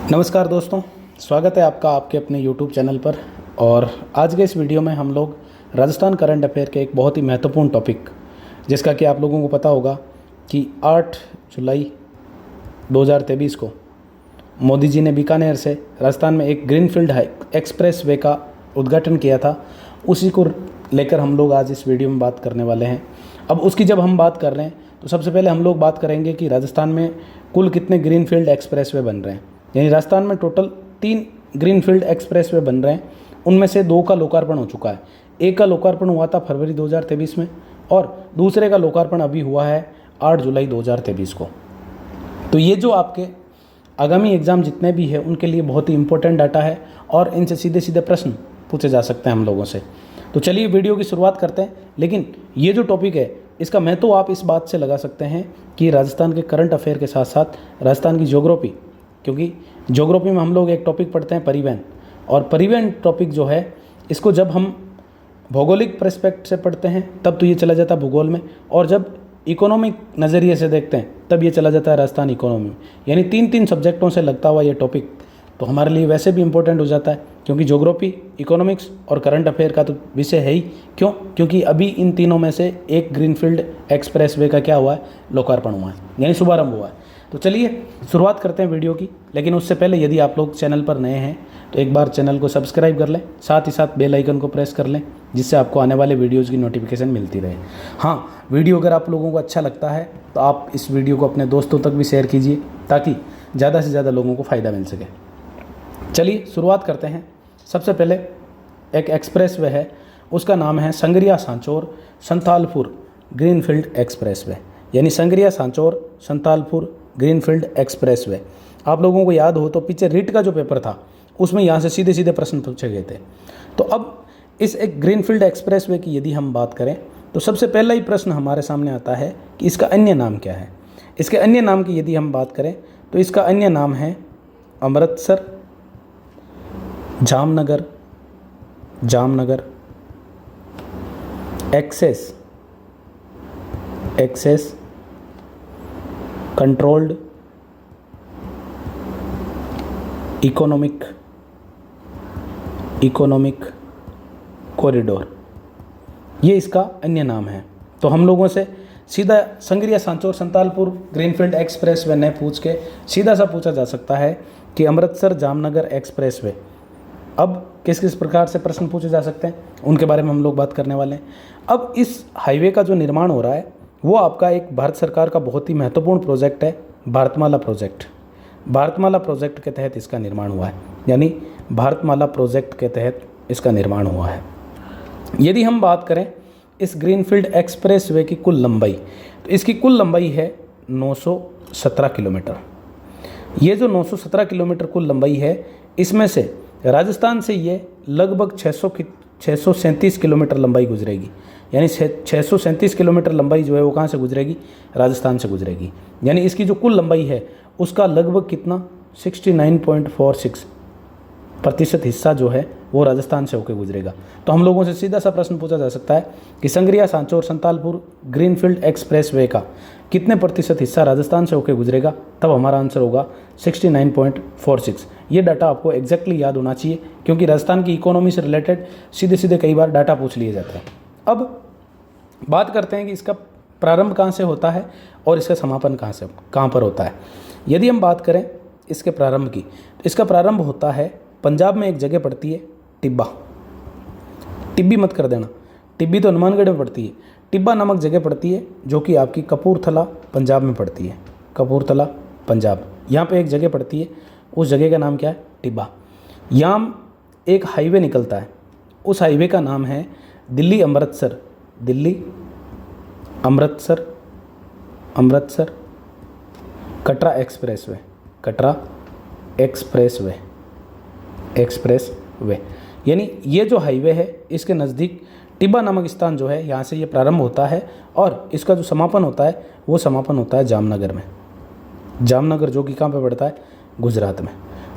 नमस्कार दोस्तों, स्वागत है आपका आपके अपने YouTube चैनल पर। और आज के इस वीडियो में हम लोग राजस्थान करंट अफेयर के एक बहुत ही महत्वपूर्ण टॉपिक, जिसका कि आप लोगों को पता होगा कि 8 जुलाई 2023 को मोदी जी ने बीकानेर से राजस्थान में एक ग्रीनफील्ड एक्सप्रेस वे का उद्घाटन किया था। उसी को लेकर हम लोग आज इस वीडियो में बात करने वाले हैं। अब उसकी जब हम बात कर रहे हैं तो सबसे पहले हम लोग बात करेंगे कि राजस्थान में कुल कितने ग्रीनफील्ड एक्सप्रेस वे बन रहे हैं। यानी राजस्थान में टोटल 3 ग्रीनफील्ड एक्सप्रेस वे बन रहे हैं। उनमें से 2 का लोकार्पण हो चुका है। एक का लोकार्पण हुआ था फरवरी 2023 में और दूसरे का लोकार्पण अभी हुआ है 8 जुलाई 2023 को। तो ये जो आपके आगामी एग्ज़ाम जितने भी हैं उनके लिए बहुत ही इंपॉर्टेंट डाटा है और इनसे सीधे सीधे प्रश्न पूछे जा सकते हैं हम लोगों से। तो चलिए वीडियो की शुरुआत करते हैं। लेकिन ये जो टॉपिक है इसका मैं तो आप इस बात से लगा सकते हैं कि राजस्थान के करंट अफेयर के साथ साथ राजस्थान की ज्योग्राफी, क्योंकि ज्योग्राफी में हम लोग एक टॉपिक पढ़ते हैं परिवहन, और परिवहन टॉपिक जो है इसको जब हम भौगोलिक पर्सपेक्ट से पढ़ते हैं तब तो ये चला जाता है भूगोल में, और जब इकोनॉमिक नज़रिए से देखते हैं तब ये चला जाता है राजस्थान इकोनॉमी में। यानी 3 सब्जेक्टों से लगता हुआ ये टॉपिक तो हमारे लिए वैसे भी इम्पोर्टेंट हो जाता है, क्योंकि ज्योग्राफी, इकोनॉमिक्स और करंट अफेयर का तो विषय है ही। क्यों? क्योंकि अभी इन तीनों में से एक ग्रीनफील्ड एक्सप्रेस वे का क्या हुआ है, लोकार्पण हुआ है, यानी शुभारंभ हुआ है। तो चलिए शुरुआत करते हैं वीडियो की। लेकिन उससे पहले यदि आप लोग चैनल पर नए हैं तो एक बार चैनल को सब्सक्राइब कर लें, साथ ही साथ बेल आइकन को प्रेस कर लें, जिससे आपको आने वाले वीडियोज़ की नोटिफिकेशन मिलती रहे। हाँ, वीडियो अगर आप लोगों को अच्छा लगता है तो आप इस वीडियो को अपने दोस्तों तक भी शेयर कीजिए, ताकि ज़्यादा से ज़्यादा लोगों को फ़ायदा मिल सके। चलिए शुरुआत करते हैं। सबसे पहले एक एक्सप्रेस वे है, उसका नाम है Sangaria Sanchore Santhalpur greenfield expressway, यानी Sangaria Sanchore Santhalpur greenfield expressway. आप लोगों को याद हो तो पीछे रिट का जो पेपर था उसमें यहाँ से सीधे सीधे प्रश्न पूछे गए थे। तो अब इस एक ग्रीनफील्ड एक्सप्रेस वे की यदि हम बात करें तो सबसे पहला ही प्रश्न हमारे सामने आता है कि इसका अन्य नाम क्या है। इसके अन्य नाम की यदि हम बात करें तो इसका अन्य नाम है Amritsar Jamnagar access controlled economic corridor, ये इसका अन्य नाम है। तो हम लोगों से सीधा Sangaria Sanchore Santhalpur greenfield expressway न पूछ के सीधा सा पूछा जा सकता है कि अमृतसर जामनगर एक्सप्रेस वे। अब किस किस प्रकार से प्रश्न पूछे जा सकते हैं उनके बारे में हम लोग बात करने वाले हैं। अब इस हाईवे का जो निर्माण हो रहा है वो आपका एक भारत सरकार का बहुत ही महत्वपूर्ण प्रोजेक्ट है, भारतमाला प्रोजेक्ट। भारतमाला प्रोजेक्ट के तहत इसका निर्माण हुआ है, यानी भारतमाला प्रोजेक्ट के तहत इसका निर्माण हुआ है। यदि हम बात करें इस ग्रीनफील्ड एक्सप्रेस वे की कुल लंबाई, तो इसकी कुल लंबाई है 917 किलोमीटर। ये जो 917 किलोमीटर कुल लंबाई है, इसमें से राजस्थान से ये लगभग 637 किलोमीटर लंबाई गुजरेगी। यानी 637 किलोमीटर लंबाई जो है वो कहाँ से गुजरेगी, राजस्थान से गुजरेगी। यानी इसकी जो कुल लंबाई है उसका लगभग कितना 69.46% हिस्सा जो है वो राजस्थान से होकर गुजरेगा। तो हम लोगों से सीधा सा प्रश्न पूछा जा सकता है कि Sangaria Sanchore Santhalpur greenfield expressway का कितने प्रतिशत हिस्सा राजस्थान से होकर गुजरेगा, तब हमारा आंसर होगा 69.46। ये डाटा आपको एग्जैक्टली याद होना चाहिए, क्योंकि राजस्थान की इकोनॉमी से रिलेटेड सीधे सीधे कई बार डाटा पूछ लिए जाते हैं। अब बात करते हैं कि इसका प्रारंभ कहाँ से होता है और इसका समापन कहाँ पर होता है। यदि हम बात करें इसके प्रारंभ की, तो इसका प्रारंभ होता है पंजाब में एक जगह पड़ती है टिब्बा। टिब्बी मत कर देना, टिब्बी तो हनुमानगढ़ में पड़ती है। टिब्बा नामक जगह पड़ती है जो कि आपकी कपूरथला पंजाब में पड़ती है। कपूरथला पंजाब, यहाँ पे एक जगह पड़ती है, उस जगह का नाम क्या है, टिब्बा। यहाँ एक हाईवे निकलता है, उस हाईवे का नाम है दिल्ली अमृतसर कटरा एक्सप्रेस वे। यानी ये जो हाईवे है इसके नज़दीक टिब्बा नामक स्थान जो है, यहाँ से ये प्रारंभ होता है और इसका जो समापन होता है वो समापन होता है जामनगर में। जामनगर जो कि कहाँ पे पड़ता है, गुजरात में।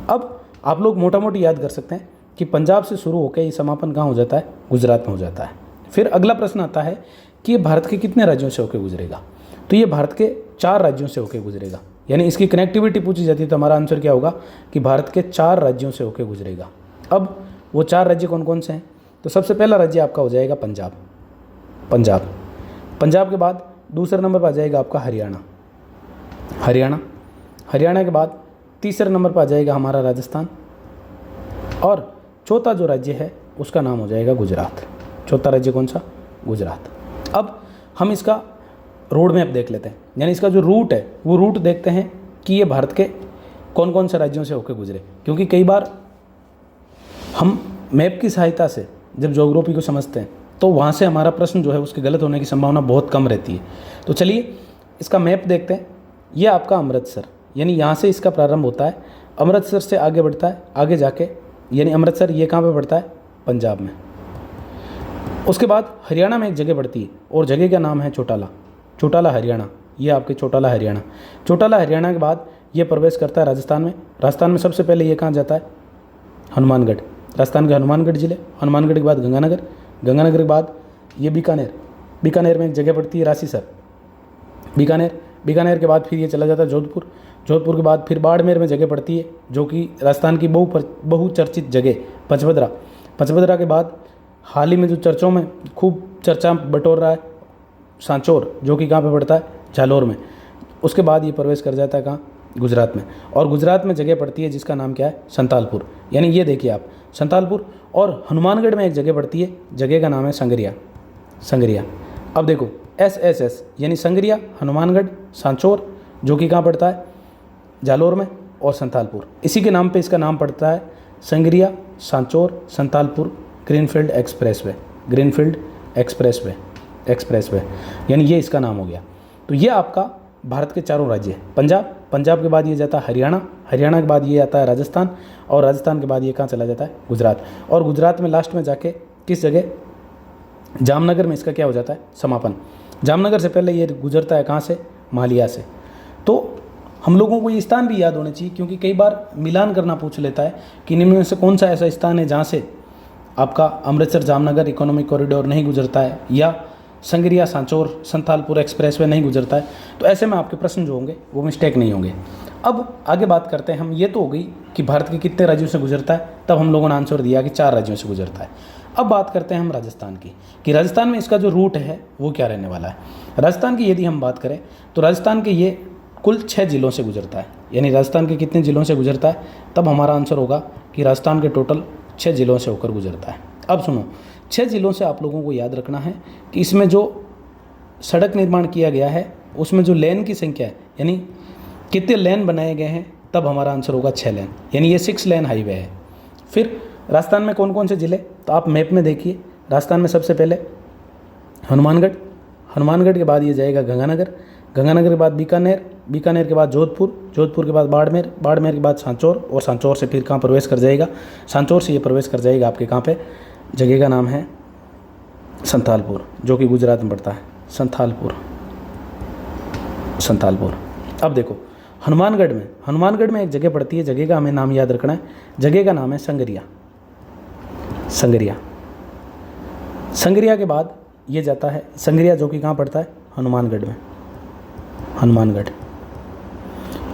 अब आप लोग मोटा मोटी याद कर सकते हैं कि पंजाब से शुरू होकर ये समापन कहाँ हो जाता है, गुजरात में हो जाता है। फिर अगला प्रश्न आता है कि ये भारत के कितने राज्यों से होकर गुजरेगा, तो ये भारत के 4 राज्यों से होकर गुजरेगा। यानी इसकी कनेक्टिविटी पूछी जाती है तो हमारा आंसर क्या होगा कि भारत के 4 राज्यों से होकर गुजरेगा। अब वो 4 राज्य कौन कौन से हैं? तो सबसे पहला राज्य आपका हो जाएगा पंजाब। पंजाब पंजाब के बाद दूसरे नंबर पर आ जाएगा आपका हरियाणा। हरियाणा हरियाणा के बाद तीसरे नंबर पर आ जाएगा हमारा राजस्थान, और चौथा जो राज्य है उसका नाम हो जाएगा गुजरात। चौथा राज्य कौन सा? गुजरात। अब हम इसका रोड मैप देख लेते हैं, यानी इसका जो रूट है वो रूट देखते हैं कि ये भारत के कौन कौन से राज्यों से होकर गुजरे, क्योंकि कई बार हम मैप की सहायता से जब ज्योग्राफी को समझते हैं तो वहाँ से हमारा प्रश्न जो है उसके गलत होने की संभावना बहुत कम रहती है। तो चलिए इसका मैप देखते हैं। ये आपका अमृतसर, यानी यहाँ से इसका प्रारंभ होता है, अमृतसर से आगे बढ़ता है, आगे जाके यानी अमृतसर ये कहाँ पे पड़ता है? पंजाब में। उसके बाद हरियाणा में एक जगह पड़ती है और जगह का नाम है चौटाला। चौटाला हरियाणा, ये आपके चौटाला हरियाणा। चौटाला हरियाणा के बाद ये प्रवेश करता है राजस्थान में। राजस्थान में सबसे पहले ये कहाँ जाता है? हनुमानगढ़। राजस्थान के हनुमानगढ़ जिले, हनुमानगढ़ के बाद गंगानगर, गंगानगर के बाद ये बीकानेर। बीकानेर में एक जगह पड़ती है रासीसर। बीकानेर, बीकानेर के बाद फिर ये चला जाता है जोधपुर। जोधपुर के बाद फिर बाड़मेर में जगह पड़ती है जो कि राजस्थान की बहुचर्चित जगह पचबदरा। पचबदरा के बाद हाल ही में जो चर्चों में खूब चर्चा बटोर रहा है सांचौर, जो कि कहाँ पे पड़ता है? जालोर में। उसके बाद ये प्रवेश कर जाता है कहाँ? गुजरात में। और गुजरात में जगह पड़ती है जिसका नाम क्या है? संतालपुर। यानी ये देखिए आप, संतालपुर। और हनुमानगढ़ में एक जगह पड़ती है, जगह का नाम है संगरिया। संगरिया। अब देखो SSS यानी संगरिया, हनुमानगढ़, सांचौर, जो कि कहाँ पड़ता है? जालोर में, और संतालपुर। इसी के नाम पे इसका नाम पड़ता है Sangaria, Sanchore, Santalpur greenfield expressway. Greenfield expressway यानी ये इसका नाम हो गया। तो ये आपका भारत के चारों राज्य हैं। पंजाब, पंजाब के बाद ये जाता है हरियाणा, हरियाणा के बाद ये आता है राजस्थान, और राजस्थान के बाद ये कहाँ चला जाता है? गुजरात। और गुजरात में लास्ट में जाके किस जगह? जामनगर में इसका क्या हो जाता है? समापन। जामनगर से पहले ये गुजरता है कहाँ से? मालिया से। तो हम लोगों को ये स्थान भी याद होने चाहिए, क्योंकि कई बार मिलान करना पूछ लेता है कि निम्न में से कौन सा ऐसा स्थान है जहाँ से आपका अमृतसर जामनगर इकोनॉमिक कॉरिडोर नहीं गुजरता है, या संगरिया, सांचौर, संथालपुर एक्सप्रेसवे नहीं गुजरता है। तो ऐसे में आपके प्रश्न जो होंगे वो मिस्टेक नहीं होंगे। अब आगे बात करते हैं हम। ये तो हो गई कि भारत के कितने राज्यों से गुजरता है, तब हम लोगों ने आंसर दिया कि 4 राज्यों से गुजरता है। अब बात करते हैं हम राजस्थान की, कि राजस्थान में इसका जो रूट है वो क्या रहने वाला है। राजस्थान की यदि हम बात करें तो राजस्थान के ये कुल 6 जिलों से गुजरता है। यानी राजस्थान के कितने जिलों से गुजरता है? तब हमारा आंसर होगा कि राजस्थान के टोटल 6 जिलों से होकर गुजरता है। अब सुनो, 6 जिलों से आप लोगों को याद रखना है कि इसमें जो सड़क निर्माण किया गया है उसमें जो लेन की संख्या है, यानी कितने लेन बनाए गए हैं, तब हमारा आंसर होगा 6 लेन। यानी ये 6 लेन हाईवे है। फिर राजस्थान में कौन कौन से ज़िले? तो आप मैप में देखिए, राजस्थान में सबसे पहले हनुमानगढ़, हनुमानगढ़ के बाद ये जाएगा गंगानगर, गंगानगर के बाद बीकानेर, बीकानेर के बाद जोधपुर, जोधपुर के बाद बाड़मेर, बाड़मेर के बाद सांचौर, और सांचौर से फिर कहाँ प्रवेश कर जाएगा? सांचौर से ये प्रवेश कर जाएगा आपके कहाँ पे? जगह का नाम है संथालपुर, जो कि गुजरात में पड़ता है। संथालपुर, संथालपुर। अब देखो हनुमानगढ़ में एक जगह पड़ती है, जगह का हमें नाम याद रखना है। जगह का नाम है संगरिया। संगरिया, संगरिया के बाद ये जाता है संगरिया, जो कि कहाँ पड़ता है? हनुमानगढ़ में। हनुमानगढ़।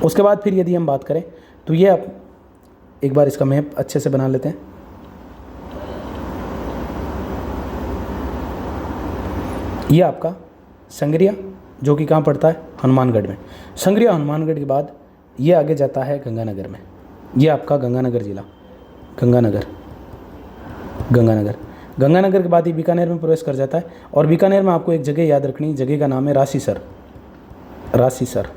उसके बाद फिर यदि हम बात करें तो ये आप एक बार इसका मैप अच्छे से बना लेते हैं। ये आपका संगरिया, जो कि कहाँ पड़ता है? हनुमानगढ़ में। संगरिया हनुमानगढ़ के बाद ये आगे जाता है गंगानगर में। ये आपका गंगानगर जिला, गंगानगर, गंगानगर। गंगानगर के बाद ये बीकानेर में प्रवेश कर जाता है, और बीकानेर में आपको एक जगह याद रखनी, जगह का नाम है रासीसर। रासीसर।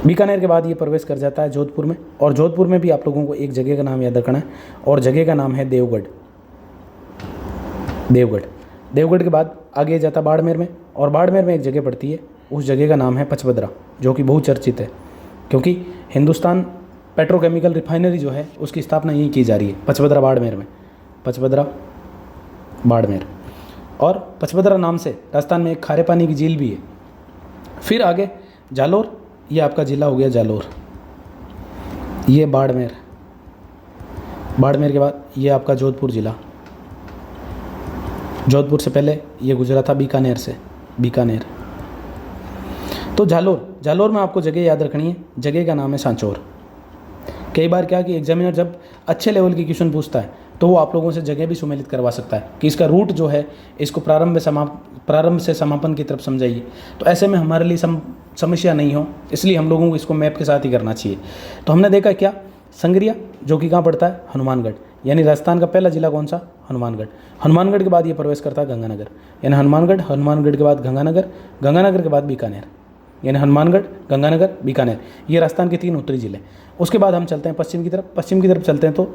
बीकानेर के बाद ये प्रवेश कर जाता है जोधपुर में, और जोधपुर में भी आप लोगों को एक जगह का नाम याद रखना है, और जगह का नाम है देवगढ़। देवगढ़। देवगढ़ के बाद आगे जाता बाड़मेर में, और बाड़मेर में एक जगह पड़ती है, उस जगह का नाम है पचबदरा, जो कि बहुचर्चित है, क्योंकि हिंदुस्तान पेट्रोकेमिकल रिफाइनरी जो है उसकी स्थापना यहीं की जा रही है, पचबदरा बाड़मेर में। पचबदरा बाड़मेर। और पचबदरा नाम से राजस्थान में एक खारे पानी की झील भी है। फिर आगे जालोर, ये आपका ज़िला हो गया जालोर। ये बाड़मेर, बाड़मेर के बाद ये आपका जोधपुर ज़िला। जोधपुर से पहले ये गुजरा था बीकानेर से, बीकानेर। तो जालोर, जालौर में आपको जगह याद रखनी है, जगह का नाम है सांचौर। कई बार क्या कि एग्जामिनर जब अच्छे लेवल की क्वेश्चन पूछता है तो वो आप लोगों से जगह भी सुमेलित करवा सकता है कि इसका रूट जो है इसको प्रारंभ से समापन की तरफ समझाइए। तो ऐसे में हमारे लिए समस्या नहीं हो, इसलिए हम लोगों को इसको मैप के साथ ही करना चाहिए। तो हमने देखा क्या, संगरिया जो कि कहाँ पड़ता है, हनुमानगढ़, यानी राजस्थान का पहला जिला कौन सा, हनुमानगढ़। हनुमानगढ़ के बाद ये प्रवेश करता है गंगानगर, यानी हनुमानगढ़ के बाद गंगानगर, गंगानगर के बाद बीकानेर, यानी हनुमानगढ़, गंगानगर, बीकानेर, ये राजस्थान के 3 उत्तरी जिले। उसके बाद हम चलते हैं पश्चिम की तरफ चलते हैं तो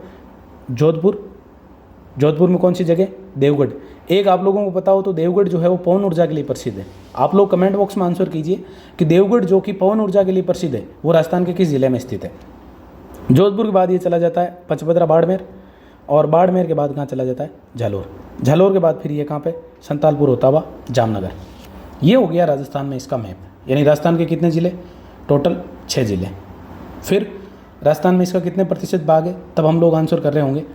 जोधपुर में कौन सी जगह, देवगढ़। एक आप लोगों को पता हो तो देवगढ़ जो है वो पवन ऊर्जा के लिए प्रसिद्ध है। आप लोग कमेंट बॉक्स में आंसर कीजिए कि देवगढ़ जो कि पवन ऊर्जा के लिए प्रसिद्ध है वो राजस्थान के किस जिले में स्थित है। जोधपुर के बाद ये चला जाता है पचपदरा बाड़मेर, और बाड़मेर के बाद कहाँ चला जाता है, झालोर के बाद फिर ये कहाँ पे, संतालपुर होता हुआ जामनगर। ये हो गया राजस्थान में इसका मैप, यानी राजस्थान के कितने ज़िले, टोटल 6 ज़िले। फिर राजस्थान में इसका कितने प्रतिशत भाग है, तब हम लोग आंसर कर रहे होंगे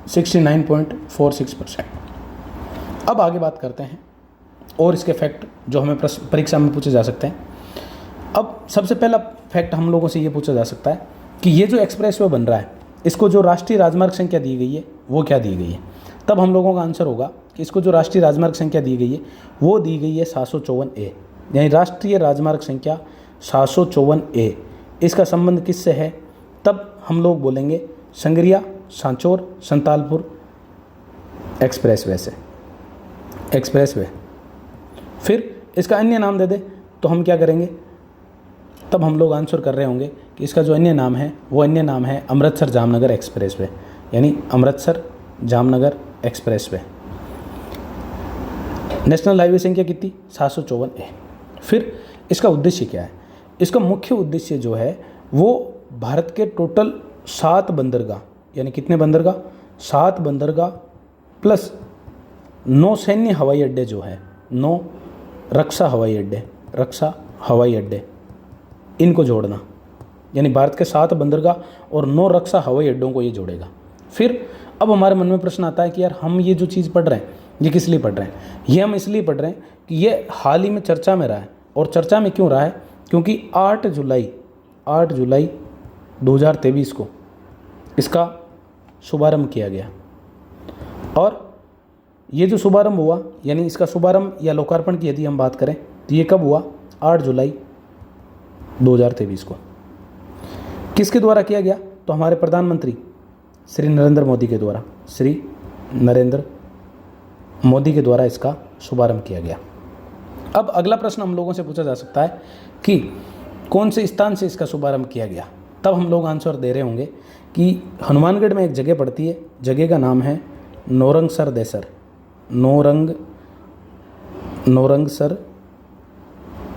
69.46%। अब आगे बात करते हैं और इसके फैक्ट जो हमें परीक्षा में पूछे जा सकते हैं। अब सबसे पहला फैक्ट हम लोगों से ये पूछा जा सकता है कि ये जो एक्सप्रेसवे बन रहा है इसको जो राष्ट्रीय राजमार्ग संख्या दी गई है वो क्या दी गई है। तब हम लोगों का आंसर होगा कि इसको जो राष्ट्रीय राजमार्ग संख्या दी गई है वो दी गई है 754A, यानी राष्ट्रीय राजमार्ग संख्या 754A। इसका संबंध किससे है, तब हम लोग बोलेंगे संगरिया, सांचौर, संतालपुर एक्सप्रेसवे से, एक्सप्रेसवे। फिर इसका अन्य नाम दे दे तो हम क्या करेंगे, तब हम लोग आंसर कर रहे होंगे कि इसका जो अन्य नाम है वो अन्य नाम है अमृतसर जामनगर एक्सप्रेसवे, यानी Amritsar Jamnagar expressway. National highway संख्या कितनी, 754A। फिर इसका उद्देश्य क्या है, इसका मुख्य उद्देश्य जो है वो भारत के टोटल 7 बंदरगाह, यानी कितने बंदरगाह, 7 बंदरगाह प्लस 9 सैन्य हवाई अड्डे जो है, 9 रक्षा हवाई अड्डे, इनको जोड़ना, यानी भारत के 7 बंदरगाह और 9 रक्षा हवाई अड्डों को ये जोड़ेगा। फिर अब हमारे मन में प्रश्न आता है कि यार हम ये जो चीज़ पढ़ रहे हैं ये किस लिए पढ़ रहे हैं, ये हम इसलिए पढ़ रहे हैं कि ये हाल ही में चर्चा में रहा है। और चर्चा में क्यों रहा है, क्योंकि 8 जुलाई 2023 को इसका शुभारंभ किया गया। और ये जो शुभारंभ हुआ, यानी इसका शुभारंभ या लोकार्पण की यदि हम बात करें तो ये कब हुआ, 8 जुलाई 2023 को। किसके द्वारा किया गया, तो हमारे प्रधानमंत्री श्री नरेंद्र मोदी के द्वारा इसका शुभारंभ किया गया। अब अगला प्रश्न हम लोगों से पूछा जा सकता है कि कौन से स्थान से इसका शुभारंभ किया गया। तब हम लोग आंसर दे रहे होंगे कि हनुमानगढ़ में एक जगह पड़ती है, जगह का नाम है नौरंगसर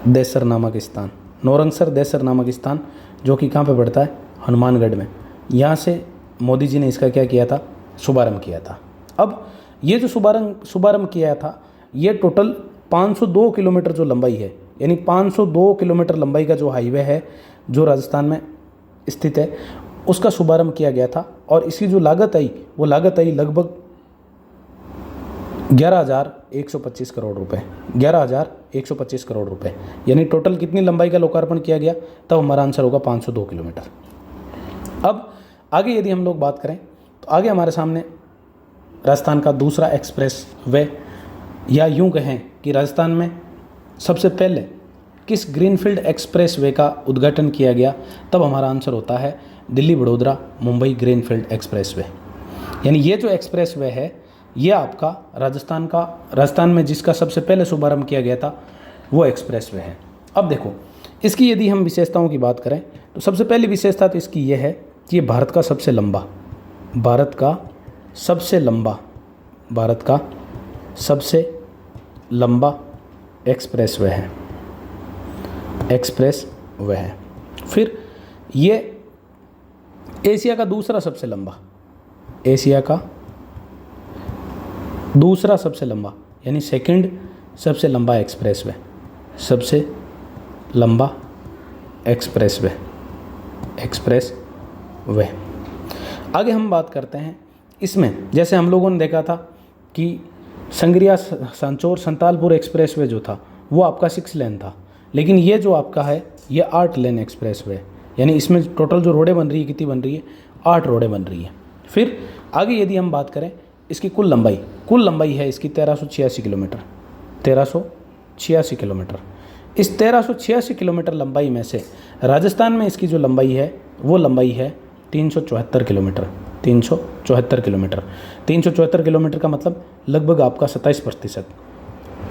देसर नामक स्थान, नौरंगसर देसर नामक स्थान जो कि कहाँ पे पड़ता है, हनुमानगढ़ में। यहाँ से मोदी जी ने इसका क्या किया था, शुभारंभ किया था। अब ये जो शुभारंभ किया था ये टोटल 502 किलोमीटर जो लंबाई है, यानी 502 किलोमीटर लंबाई का जो हाईवे है जो राजस्थान में स्थित है उसका शुभारंभ किया गया था। और इसकी जो लागत आई वो लागत आई लगभग 11,125 करोड़ रुपए, 11,125 करोड़ रुपए, यानी टोटल कितनी लंबाई का लोकार्पण किया गया, तब हमारा आंसर होगा 502 किलोमीटर। अब आगे यदि हम लोग बात करें तो आगे हमारे सामने राजस्थान का दूसरा एक्सप्रेस वे, या यूं कहें कि राजस्थान में सबसे पहले किस ग्रीनफील्ड एक्सप्रेस वे का उद्घाटन किया गया, तब हमारा आंसर होता है Delhi Vadodara Mumbai greenfield expressway. यानी ये जो एक्सप्रेस वे है ये आपका राजस्थान में जिसका सबसे पहले शुभारंभ किया गया था वो एक्सप्रेस वे है। अब देखो इसकी यदि हम विशेषताओं की बात करें तो सबसे पहली विशेषता तो इसकी ये है कि ये भारत का सबसे लंबा एक्सप्रेस वे है। फिर ये एशिया का दूसरा सबसे लंबा यानी सेकंड सबसे लंबा एक्सप्रेस वे। आगे हम बात करते हैं इसमें, जैसे हम लोगों ने देखा था कि संगरिया सांचौर संतालपुर एक्सप्रेस वे जो था वो आपका 6 लेन था, लेकिन ये जो आपका है ये 8 लेन एक्सप्रेस वे, यानी इसमें टोटल जो रोडें बन रही है कितनी बन रही है, 8 रोडें बन रही हैं। फिर आगे यदि हम बात करें इसकी कुल लंबाई है इसकी 1386 किलोमीटर, 1386 किलोमीटर। इस 1386 किलोमीटर लंबाई में से राजस्थान में इसकी जो लंबाई है वो लंबाई है 374 किलोमीटर, 374 किलोमीटर। 374 किलोमीटर का मतलब लगभग आपका 27%।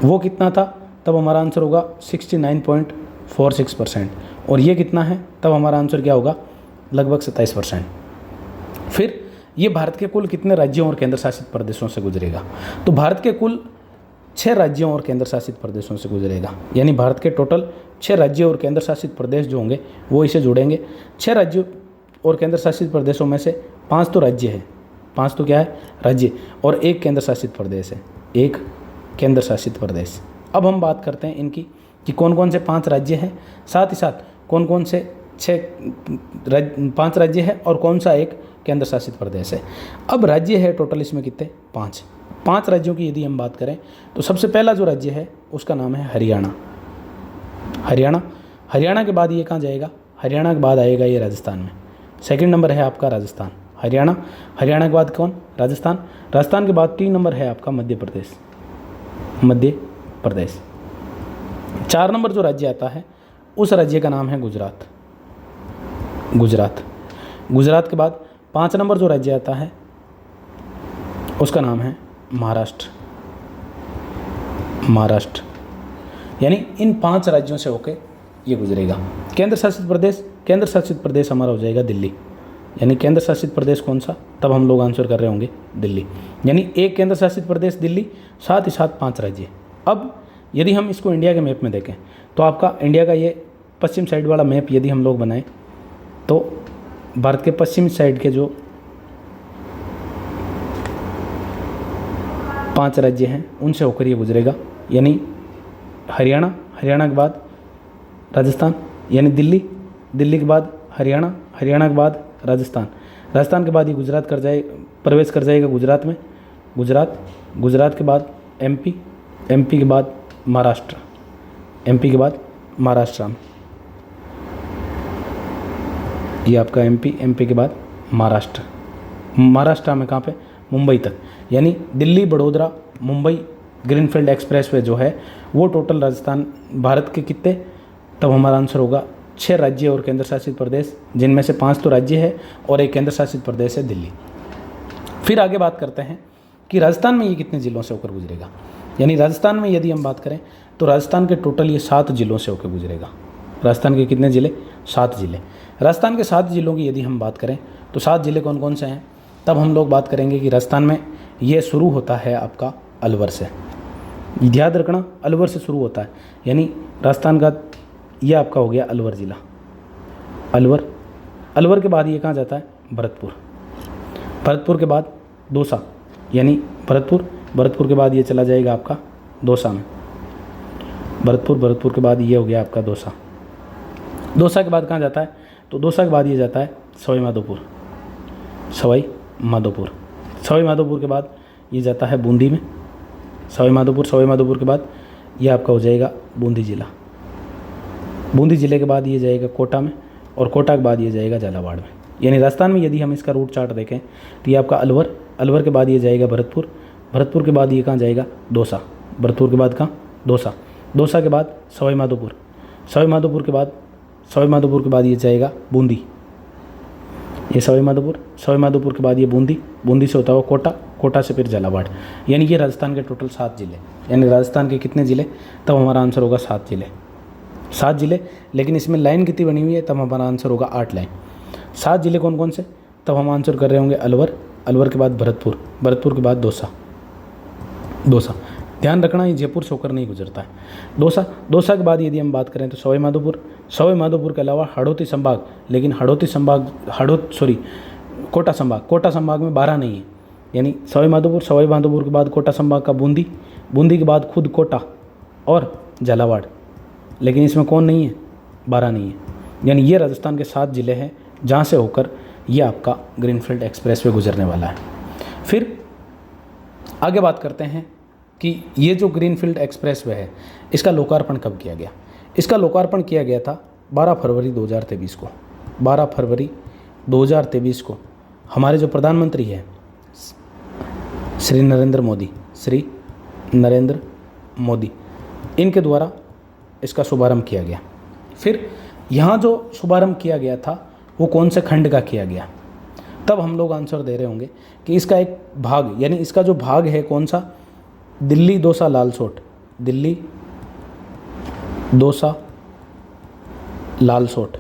वो कितना था, तब हमारा आंसर होगा 69.46%। और ये कितना है, तब हमारा आंसर क्या होगा, लगभग 27%। फिर ये भारत के कुल कितने राज्यों और केंद्र शासित प्रदेशों से गुजरेगा, तो भारत के कुल 6 राज्यों और केंद्र शासित प्रदेशों से गुजरेगा। यानी भारत के टोटल 6 राज्य और केंद्र शासित प्रदेश जो होंगे वो इसे जुड़ेंगे। 6 राज्यों और केंद्र शासित प्रदेशों में से 5 तो राज्य है, 5 तो क्या है, राज्य, और 1 केंद्र शासित प्रदेश है, 1 केंद्र शासित प्रदेश। अब हम बात करते हैं इनकी कि कौन कौन से 5 राज्य हैं, साथ ही साथ कौन कौन से 5 राज्य है और कौन सा 1 केंद्र शासित प्रदेश है। अब राज्य है टोटल इसमें कितने, 5 राज्यों की यदि हम बात करें तो सबसे पहला जो राज्य है उसका नाम है हरियाणा। हरियाणा के बाद ये कहाँ जाएगा, हरियाणा के बाद आएगा ये राजस्थान में। सेकंड नंबर है आपका राजस्थान, हरियाणा के बाद कौन, राजस्थान के बाद 3 नंबर है आपका मध्य प्रदेश। 4 नंबर जो राज्य आता है उस राज्य का नाम है गुजरात के बाद 5 नंबर जो राज्य आता है उसका नाम है महाराष्ट्र। यानी इन 5 राज्यों से होके ये गुजरेगा। केंद्र शासित प्रदेश हमारा हो जाएगा दिल्ली। यानी केंद्र शासित प्रदेश कौन सा, तब हम लोग आंसर कर रहे होंगे दिल्ली। यानी 1 केंद्र शासित प्रदेश दिल्ली, साथ ही साथ 5 राज्य। अब यदि हम इसको इंडिया के मैप में देखें तो आपका इंडिया का ये पश्चिम साइड वाला मैप यदि हम लोग बनाएं तो भारत के पश्चिमी साइड के जो 5 राज्य हैं उनसे होकर ये गुजरेगा। यानी हरियाणा के बाद राजस्थान, यानी दिल्ली के बाद हरियाणा के बाद राजस्थान के बाद ये प्रवेश कर जाएगा गुजरात में, गुजरात के बाद एमपी के बाद महाराष्ट्र, के बाद महाराष्ट्र में ये आपका एमपी के बाद महाराष्ट्र में कहाँ पे, मुंबई तक। यानी दिल्ली बड़ौदा मुंबई ग्रीनफील्ड एक्सप्रेसवे जो है वो टोटल राजस्थान भारत के कितने, तब हमारा आंसर होगा 6 राज्य और केंद्र शासित प्रदेश, जिनमें से 5 तो राज्य है और 1 केंद्र शासित प्रदेश है दिल्ली। फिर आगे बात करते हैं कि राजस्थान में ये कितने ज़िलों से होकर गुजरेगा। यानी राजस्थान में यदि हम बात करें तो राजस्थान के टोटल ये 7 जिलों से होकर गुजरेगा। राजस्थान के कितने ज़िले, 7 जिले। राजस्थान के 7 जिलों की यदि हम बात करें तो 7 जिले कौन कौन से हैं, तब हम लोग बात करेंगे कि राजस्थान में ये शुरू होता है आपका अलवर से। याद रखना, अलवर से शुरू होता है। यानी राजस्थान का ये आपका हो गया अलवर ज़िला। अलवर के बाद ये कहाँ जाता है, भरतपुर के बाद दौसा। यानी भरतपुर के बाद ये चला जाएगा आपका दौसा में। भरतपुर के बाद ये हो गया आपका दौसा के बाद कहाँ जाता है, तो दौसा के बाद ये जाता है सवाई माधोपुर के बाद ये जाता है बूंदी में। सवाई माधोपुर के बाद ये आपका हो जाएगा बूंदी जिले के बाद ये जाएगा कोटा में, और कोटा के बाद ये जाएगा झालावाड़ में। यानी राजस्थान में यदि हम इसका रूट चार्ट देखें तो ये आपका अलवर के बाद ये जाएगा भरतपुर के बाद ये कहाँ जाएगा, दौसा। भरतपुर के बाद कहाँ, दौसा के बाद सवाई माधोपुर के बाद ये जाएगा बूंदी। ये सवाई माधोपुर के बाद ये बूंदी से होता हुआ कोटा से फिर झालावाड़। यानी ये राजस्थान के टोटल 7 जिले। यानी राजस्थान के कितने ज़िले, तब हमारा आंसर होगा 7 जिले। लेकिन इसमें लाइन कितनी बनी हुई है, तब हमारा आंसर होगा 8 लाइन। 7 जिले कौन कौन से, तब हम आंसर कर रहे होंगे अलवर के बाद भरतपुर के बाद दौसा। ध्यान रखना ये जयपुर से होकर नहीं गुजरता है। दौसा के बाद यदि हम बात करें तो सवाई माधोपुर के अलावा हड़ौती संभाग, लेकिन कोटा संभाग में 12 नहीं है। यानी सवाई माधोपुर के बाद कोटा संभाग का बूंदी के बाद खुद कोटा और झालावाड़, लेकिन इसमें कौन नहीं है, 12 नहीं है। यानी ये राजस्थान के 7 जिले हैं जहाँ से होकर ये आपका ग्रीनफील्ड एक्सप्रेसवे गुजरने वाला है। फिर आगे बात करते हैं कि ये जो ग्रीनफील्ड एक्सप्रेसवे है इसका लोकार्पण कब किया गया। इसका लोकार्पण किया गया था 12 फरवरी 2023 को, 12 फरवरी 2023 को हमारे जो प्रधानमंत्री हैं श्री नरेंद्र मोदी, इनके द्वारा इसका शुभारंभ किया गया। फिर यहाँ जो शुभारंभ किया गया था वो कौन से खंड का किया गया, तब हम लोग आंसर दे रहे होंगे कि इसका एक भाग, यानी इसका जो भाग है कौन सा, दिल्ली दौसा लालसोट, दिल्ली दौसा लालसोट,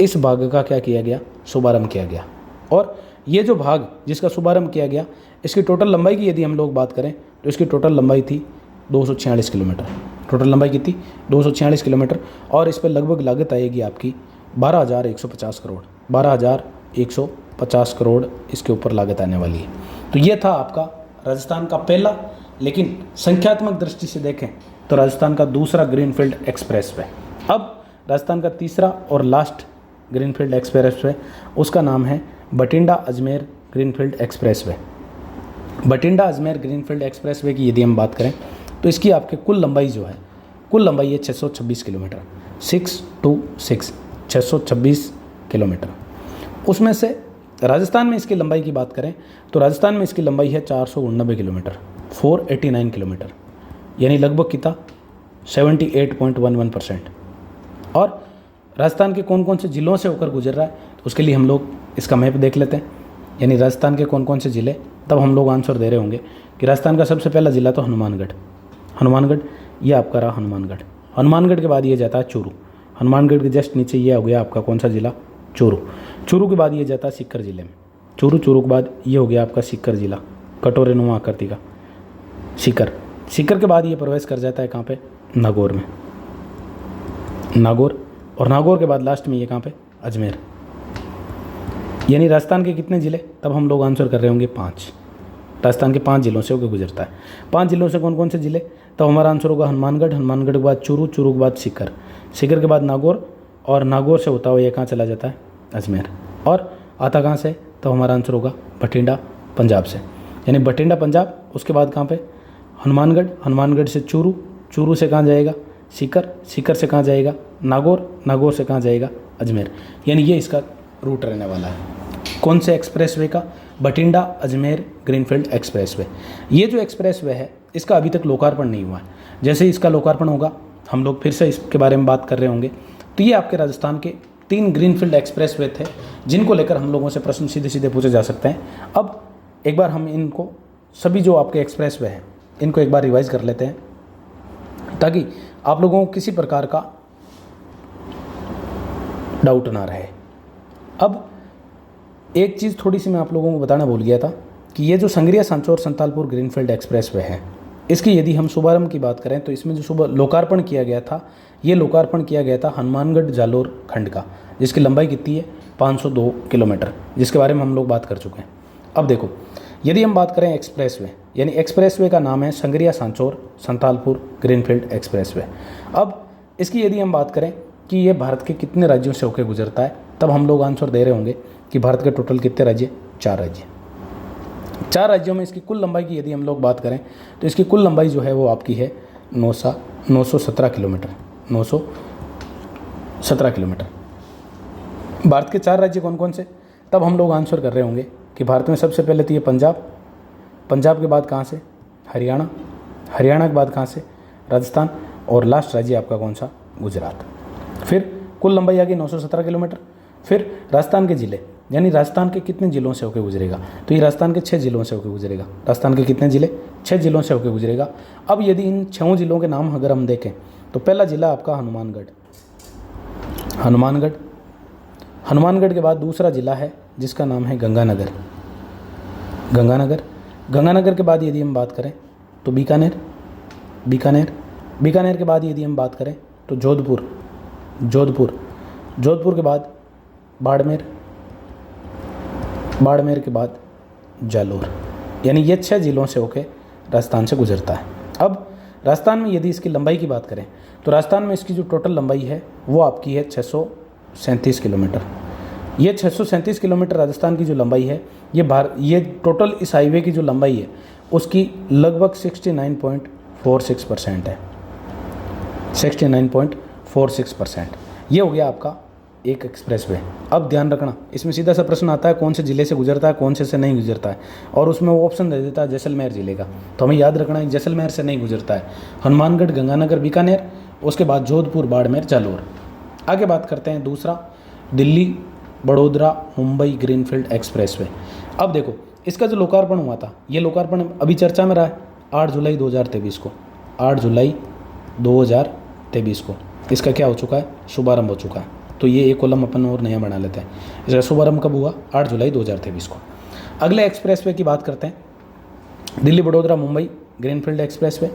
इस भाग का क्या किया गया, शुभारंभ किया गया। और ये जो भाग जिसका शुभारंभ किया गया, इसकी टोटल लंबाई की यदि हम लोग बात करें तो इसकी टोटल लंबाई थी 246 किलोमीटर। टोटल लंबाई कितनी, 246 किलोमीटर। और इस पर लगभग लागत आएगी आपकी 12,150 करोड़, 12,150 करोड़ इसके ऊपर लागत आने वाली है। तो ये था आपका राजस्थान का पहला, लेकिन संख्यात्मक दृष्टि से देखें तो राजस्थान का दूसरा ग्रीनफील्ड एक्सप्रेसवे। अब राजस्थान का तीसरा और लास्ट ग्रीनफील्ड एक्सप्रेसवे, उसका नाम है Bathinda Ajmer greenfield expressway. Bathinda Ajmer greenfield expressway की यदि हम बात करें तो इसकी आपके कुल लंबाई जो है, कुल लंबाई है 626 किलोमीटर, 626 किलोमीटर। उसमें से राजस्थान में इसकी लंबाई की बात करें तो राजस्थान में इसकी लंबाई है 489 किलोमीटर, 489 किलोमीटर, यानी लगभग कितना, 78.11%। और राजस्थान के कौन कौन से ज़िलों से होकर गुजर रहा है, तो उसके लिए हम लोग इसका मैप देख लेते हैं, यानी राजस्थान के कौन कौन से ज़िले, तब हम लोग आंसर दे रहे होंगे कि राजस्थान का सबसे पहला ज़िला तो हनुमानगढ़, ये आपका रहा हनुमानगढ़ के बाद ये जाता है चूरू, हनुमानगढ़ के जस्ट नीचे ये हो गया आपका कौन सा ज़िला, चूरू के बाद ये जाता है सीकर ज़िले में, चूरू के बाद ये हो गया आपका सीकर ज़िला, कटोरे नुमा आकृति का सीकर के बाद ये प्रवेश कर जाता है कहाँ पे, नागौर में, और नागौर के बाद लास्ट में ये कहाँ पे, अजमेर। यानी राजस्थान के कितने ज़िले, तब हम लोग आंसर कर रहे होंगे 5। राजस्थान के 5 ज़िलों से होकर गुजरता है। 5 ज़िलों से कौन कौन से ज़िले, तब हमारा आंसर होगा हनुमानगढ़ के बाद चूरू के बाद सीकर के बाद नागौर, और नागौर से होता हुआ ये कहाँ चला जाता है, अजमेर। और आता कहाँ से, तो हमारा आंसर होगा बठिंडा पंजाब से, यानी बठिंडा पंजाब। उसके बाद कहाँ पे, हनुमानगढ़ से चूरू से कहाँ जाएगा, सीकर से कहाँ जाएगा, नागौर से कहाँ जाएगा, अजमेर। यानी ये इसका रूट रहने वाला है। कौन से एक्सप्रेसवे का, बठिंडा अजमेर ग्रीनफील्ड एक्सप्रेसवे। ये जो एक्सप्रेसवे है इसका अभी तक लोकार्पण नहीं हुआ है। जैसे ही इसका लोकार्पण होगा हम लोग फिर से इसके बारे में बात कर रहे होंगे। तो ये आपके राजस्थान के 3 ग्रीनफील्ड एक्सप्रेसवे थे जिनको लेकर हम लोगों से प्रश्न सीधे पूछे जा सकते हैं। अब एक बार हम इनको सभी जो आपके एक्सप्रेसवे हैं इनको एक बार रिवाइज कर लेते हैं ताकि आप लोगों को किसी प्रकार का डाउट ना रहे। अब एक चीज़ थोड़ी सी मैं आप लोगों को बताना भूल गया था कि ये जो संगरिया सांचौर संतालपुर ग्रीनफील्ड एक्सप्रेसवे है, इसकी यदि हम शुभारंभ की बात करें तो इसमें जो लोकार्पण किया गया था, ये लोकार्पण किया गया था हनुमानगढ़ जालोर खंड का, जिसकी लंबाई कितनी है, 502 किलोमीटर, जिसके बारे में हम लोग बात कर चुके हैं। अब देखो, यदि हम बात करें एक्सप्रेसवे, यानी एक्सप्रेसवे का नाम है संगरिया सांचौर संतालपुर ग्रीनफील्ड एक्सप्रेसवे। अब इसकी यदि हम बात करें कि ये भारत के कितने राज्यों से होकर गुजरता है, तब हम लोग आंसर दे रहे होंगे कि भारत के टोटल कितने राज्य, 4 राज्य। 4 राज्यों में इसकी कुल लंबाई की यदि हम लोग बात करें तो इसकी कुल लंबाई जो है वो आपकी है 917 किलोमीटर, 917 किलोमीटर। भारत के 4 राज्य कौन कौन से, तब हम लोग आंसर कर रहे होंगे कि भारत में सबसे पहले तो ये पंजाब के बाद कहाँ से, हरियाणा के बाद कहाँ से, राजस्थान, और लास्ट राज्य आपका कौन सा, गुजरात। फिर कुल लंबाई आ गई 917 किलोमीटर। फिर राजस्थान के ज़िले, यानी राजस्थान के कितने ज़िलों से होकर गुजरेगा, तो ये राजस्थान के 6 ज़िलों से होकर गुजरेगा। राजस्थान के कितने ज़िले, 6 ज़िलों से होकर गुजरेगा। अब यदि इन 6 ज़िलों के नाम अगर हम देखें तो पहला ज़िला आपका हनुमानगढ़ के बाद दूसरा ज़िला है जिसका नाम है गंगानगर के बाद यदि हम बात करें तो बीकानेर के बाद यदि हम बात करें तो जोधपुर के बाद बाड़मेर के बाद जालोर। यानी ये 6 ज़िलों से होकर राजस्थान से गुजरता है। अब राजस्थान में यदि इसकी लंबाई की बात करें तो राजस्थान में इसकी जो टोटल लंबाई है वो आपकी है 637 किलोमीटर। ये 637 किलोमीटर राजस्थान की जो लंबाई है, ये टोटल इस हाईवे की जो लंबाई है उसकी लगभग 69.46% है, 69.46%। ये हो गया आपका एक एक्सप्रेसवे। अब ध्यान रखना, इसमें सीधा सा प्रश्न आता है कौन से ज़िले से गुजरता है, कौन से नहीं गुजरता है, और उसमें वो ऑप्शन दे देता है जैसलमेर ज़िले का। तो हमें याद रखना है जैसलमेर से नहीं गुजरता है, हनुमानगढ़, गंगानगर, बीकानेर, उसके बाद जोधपुर, बाड़मेर, जालोर। आगे बात करते हैं दूसरा, दिल्ली बड़ोदरा मुंबई ग्रीनफील्ड एक्सप्रेसवे। अब देखो इसका जो लोकार्पण हुआ था, ये लोकार्पण अभी चर्चा में रहा है 8 जुलाई 2023 को, 8 जुलाई 2023 को इसका क्या हो चुका है, शुभारंभ हो चुका है। तो ये एक कॉलम अपन और नया बना लेते हैं। इसका शुभारंभ कब हुआ, 8 जुलाई 2023 को। अगले एक्सप्रेसवे की बात करते हैं, दिल्ली बड़ोदरा मुंबई ग्रीनफील्ड एक्सप्रेसवे।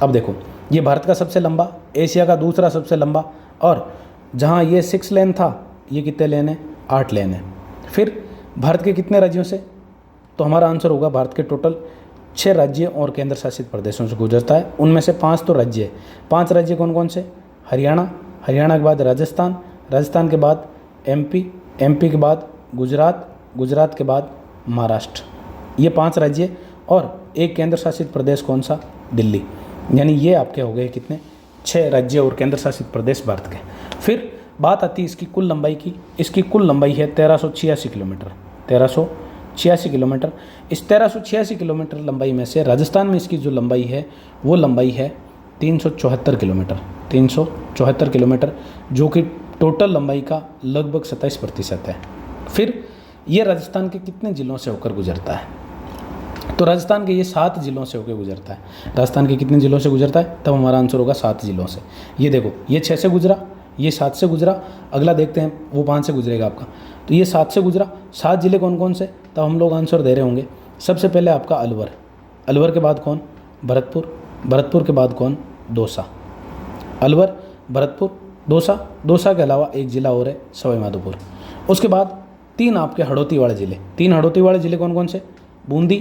अब देखो ये भारत का सबसे लंबा, एशिया का दूसरा सबसे लंबा, और जहाँ ये 6 लेन था, ये कितने लेन है, 8 लेन है। फिर भारत के कितने राज्यों से, तो हमारा आंसर होगा भारत के टोटल 6 राज्य और केंद्र शासित प्रदेशों से गुजरता है। उनमें से 5 तो राज्य है। 5 राज्य कौन कौन से, हरियाणा, हरियाणा के बाद राजस्थान, राजस्थान के बाद एमपी, एमपी के बाद गुजरात, गुजरात के बाद महाराष्ट्र। ये 5 राज्य और एक केंद्र शासित प्रदेश कौन सा, दिल्ली। यानी ये आपके हो गए कितने, 6 राज्य और केंद्र शासित प्रदेश भारत के। फिर बात आती है इसकी कुल लंबाई की। इसकी कुल लंबाई है 1386 किलोमीटर, 1386 किलोमीटर। इस 1386 किलोमीटर लंबाई में से राजस्थान में इसकी जो लंबाई है वो लंबाई है 374 किलोमीटर, 374 किलोमीटर, जो कि टोटल लंबाई का लगभग 27% है। फिर ये राजस्थान के कितने ज़िलों से होकर गुजरता है, तो राजस्थान के ये 7 ज़िलों से होकर गुजरता है। राजस्थान के कितने ज़िलों से गुजरता है, तब हमारा आंसर होगा 7 ज़िलों से। ये देखो ये 6 से गुजरा, ये 7 से गुजरा, अगला देखते हैं वो 5 से गुजरेगा आपका। तो ये 7 से गुजरा, 7 ज़िले कौन कौन से, तब हम लोग आंसर दे रहे होंगे। सबसे पहले आपका अलवर, अलवर के बाद कौन, भरतपुर, भरतपुर के बाद कौन, दौसा। अलवर, भरतपुर, दौसा, दौसा के अलावा एक ज़िला और है सवाई माधोपुर। उसके बाद 3 आपके हड़ौती वाले ज़िले, 3 हड़ौती वाले ज़िले कौन कौन से, बूंदी,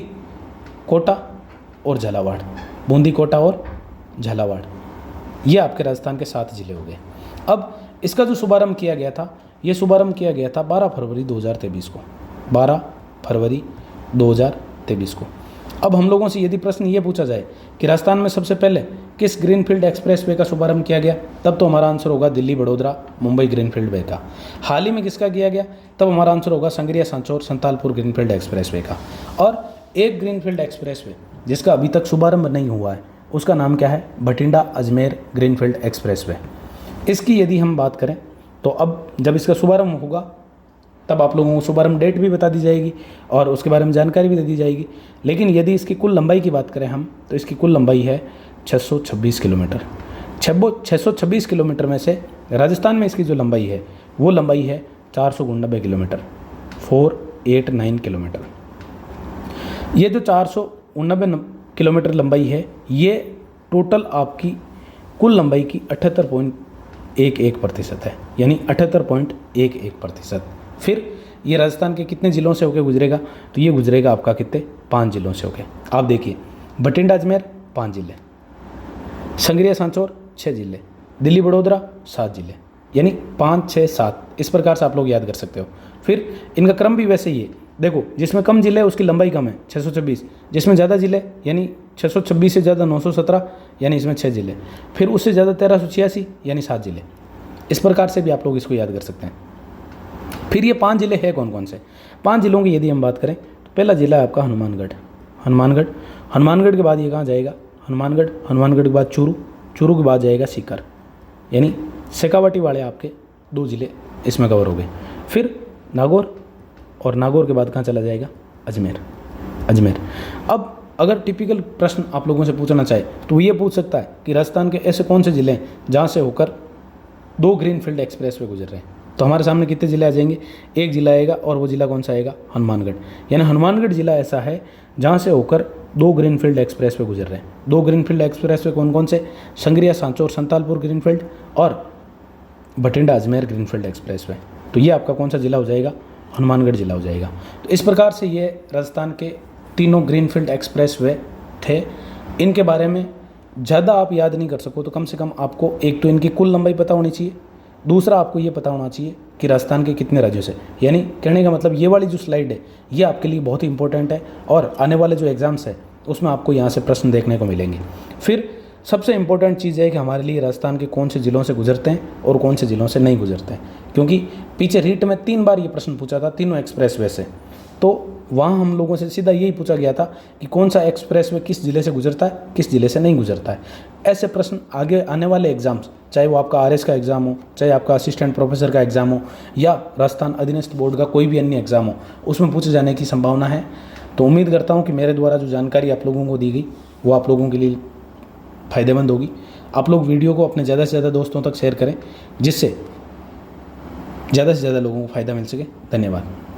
कोटा और झालावाड़, बूंदी, कोटा और झालावाड़। ये आपके राजस्थान के 7 ज़िले हो गए। अब इसका जो शुभारंभ किया गया था, ये शुभारंभ किया गया था 12 फरवरी 2023 को, 12 फरवरी 2023 को। अब हम लोगों से यदि प्रश्न ये पूछा जाए कि राजस्थान में सबसे पहले किस ग्रीनफील्ड एक्सप्रेसवे का शुभारंभ किया गया, तब तो हमारा आंसर होगा दिल्ली बड़ोदरा मुंबई ग्रीनफील्ड वे का। हाल ही में किसका किया गया, तब हमारा आंसर होगा संगरिया सांचौर संतालपुर ग्रीनफील्ड एक्सप्रेसवे का। और एक ग्रीनफील्ड एक्सप्रेसवे जिसका अभी तक शुभारंभ नहीं हुआ है, उसका नाम क्या है, बठिंडा अजमेर ग्रीनफील्ड एक्सप्रेसवे। इसकी यदि हम बात करें तो अब जब इसका शुभारंभ होगा तब आप लोगों को शुभारंभ डेट भी बता दी जाएगी और उसके बारे में जानकारी भी दे दी जाएगी। लेकिन यदि इसकी कुल लंबाई की बात करें हम, तो इसकी कुल लंबाई है 626 किलोमीटर। 626 किलोमीटर में से राजस्थान में इसकी जो लंबाई है वो लंबाई है 499 किलोमीटर, 489 किलोमीटर। ये जो 489 किलोमीटर लंबाई है, ये टोटल आपकी कुल लंबाई की 78.11% है, यानी 78.11%। फिर ये राजस्थान के कितने ज़िलों से होकर गुजरेगा, तो ये गुजरेगा आपका कितने, 5 ज़िलों से होकर। आप देखिए बठिंडा अजमेर 5 ज़िले, संगरिया सांचौर 6 ज़िले, दिल्ली बड़ोदरा 7 ज़िले, यानी 5, 6, 7 इस प्रकार से आप लोग याद कर सकते हो। फिर इनका क्रम भी वैसे ही है, देखो जिसमें कम ज़िले उसकी लंबाई कम है 626, जिसमें ज़्यादा ज़िले यानी 626 से ज़्यादा 917 यानी इसमें 6 ज़िले, फिर उससे ज़्यादा 1386 यानी 7 ज़िले। इस प्रकार से भी आप लोग इसको याद कर सकते हैं। फिर ये 5 ज़िले हैं कौन कौन से, 5 ज़िलों की यदि हम बात करें तो पहला ज़िला है आपका हनुमानगढ़, हनुमानगढ़, हनुमानगढ़ के बाद ये कहाँ जाएगा, हनुमानगढ़, हनुमानगढ़ के बाद चूरू, चूरू के बाद जाएगा सीकर, यानी शेखावाटी वाले आपके 2 ज़िले इसमें कवर हो गए। फिर नागौर, और नागौर के बाद कहाँ चला जाएगा, अजमेर, अजमेर। अब अगर टिपिकल प्रश्न आप लोगों से पूछना चाहे तो ये पूछ सकता है कि राजस्थान के ऐसे कौन से ज़िले हैं जहाँ से होकर 2 ग्रीनफील्ड एक्सप्रेसवे गुजर रहे हैं, तो हमारे सामने कितने ज़िले आ जाएंगे, एक ज़िला आएगा और वो ज़िला कौन सा आएगा, हनुमानगढ़। यानी हनुमानगढ़ ज़िला ऐसा है जहाँ से होकर 2 ग्रीनफील्ड एक्सप्रेसवे गुजर रहे हैं। 2 ग्रीनफील्ड एक्सप्रेसवे कौन कौन से, संगरिया सांचौर संतालपुर ग्रीनफील्ड और बठिंडा अजमेर ग्रीनफील्ड एक्सप्रेसवे। तो ये आपका कौन सा ज़िला हो जाएगा, हनुमानगढ़ ज़िला हो जाएगा। तो इस प्रकार से ये राजस्थान के तीनों ग्रीनफील्ड एक्सप्रेसवे थे। इनके बारे में ज़्यादा आप याद नहीं कर सको तो कम से कम आपको एक तो इनकी कुल लंबाई पता होनी चाहिए, दूसरा आपको ये पता होना चाहिए कि राजस्थान के कितने राज्यों से। यानी कहने का मतलब ये वाली जो स्लाइड है ये आपके लिए बहुत ही इंपॉर्टेंट है और आने वाले जो एग्ज़ाम्स है उसमें आपको यहाँ से प्रश्न देखने को मिलेंगे। फिर सबसे इम्पोर्टेंट चीज़ है कि हमारे लिए राजस्थान के कौन से ज़िलों से गुजरते हैं और कौन से ज़िलों से नहीं गुजरते हैं, क्योंकि पीछे रीट में 3 बार ये प्रश्न पूछा था, तीनों एक्सप्रेस वे से। तो वहाँ हम लोगों से सीधा यही पूछा गया था कि कौन सा एक्सप्रेस वे किस ज़िले से गुजरता है, किस ज़िले से नहीं गुजरता है। ऐसे प्रश्न आगे आने वाले एग्ज़ाम्स, चाहे वो आपका आरएस का एग्ज़ाम हो, चाहे आपका असिस्टेंट प्रोफेसर का एग्ज़ाम हो, या राजस्थान अधीनस्थ बोर्ड का कोई भी अन्य एग्ज़ाम हो, उसमें पूछे जाने की संभावना है। तो उम्मीद करता हूँ कि मेरे द्वारा जो जानकारी आप लोगों को दी गई वो आप लोगों के लिए फ़ायदेमंद होगी। आप लोग वीडियो को अपने ज़्यादा से ज़्यादा दोस्तों तक शेयर करें, जिससे ज़्यादा से ज़्यादा लोगों को फ़ायदा मिल सके। धन्यवाद।